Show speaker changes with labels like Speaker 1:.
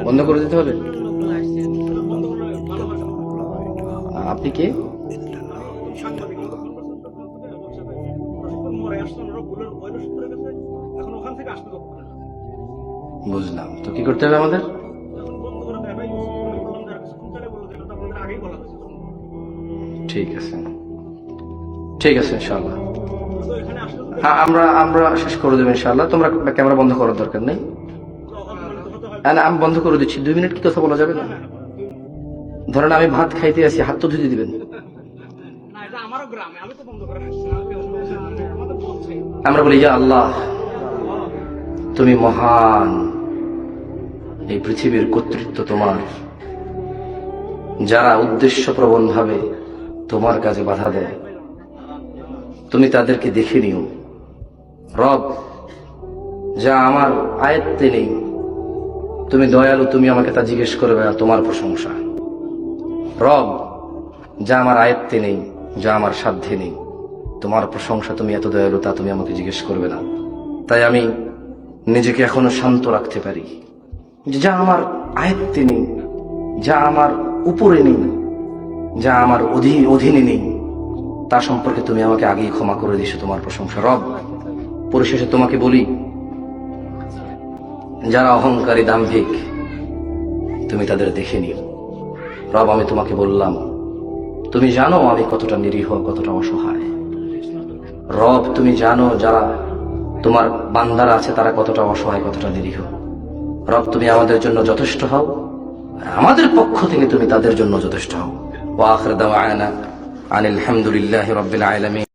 Speaker 1: বন্ধ করে দিতে হবে। আপনি কে? বুঝলাম, তো কি করতে হবে আমাদের? ঠিক আছে, ঠিক আছে ইনশাআল্লাহ। হ্যাঁ, আমরা আমরা শেষ করে দেবো ইনশাআল্লাহ। তোমরা ক্যামেরা বন্ধ করার দরকার নেই। না, আমি বন্ধ করে দিচ্ছি। 2 মিনিট কি কথা বলা যাবে না? ধরেন আমি ভাত খাইতে আছি, হাত তো ধুতে দিবেন। আমরা বলি ইয়া আল্লাহ, তুমি মহান, এই পৃথিবীর কর্তৃত্ব তোমার। যারা উদ্দেশ্যপ্রবণ ভাবে তোমার কাজে বাধা দেয়, তুমি তাদেরকে দেখে নিও। রব, যা আমার আয়ত্তে নেই, তুমি দয়ালু, তুমি আমাকে তা জিজ্ঞেস করবে আর তোমার প্রশংসা। রব, যা আমার আয়ত্তে নেই, যা আমার সাধ্যে নেই, তোমার প্রশংসা, তুমি এত দয়ালু তা তুমি আমাকে জিজ্ঞেস করবে না। তাই আমি নিজেকে এখনো শান্ত রাখতে পারি যে যা আমার আয়ত্তে নেই, যা আমার উপরে নেই, যা আমার অধীনে নেই, তা সম্পর্কে তুমি আমাকে আগেই ক্ষমা করে দিয়েছো, তোমার প্রশংসা। রব, পরিশেষে তোমাকে বলি, যারা অহংকারী দাম্ভিক, তুমি তাদের দেখে নিও। রব, আমি তোমাকে বললাম, তুমি জানো আমি কতটা নিরীহ, কতটা অসহায়। রব, তুমি জানো যারা তোমার বান্দারা আছে তারা কতটা অসহায়, কতটা নিরীহ। রব, তুমি আমাদের জন্য যথেষ্ট হও, আমাদের পক্ষ থেকে তুমি তাদের জন্য যথেষ্ট হও। ওয়া আখির দাওয়ানা আনিল হামদুলিল্লাহি রাব্বিল আলামিন।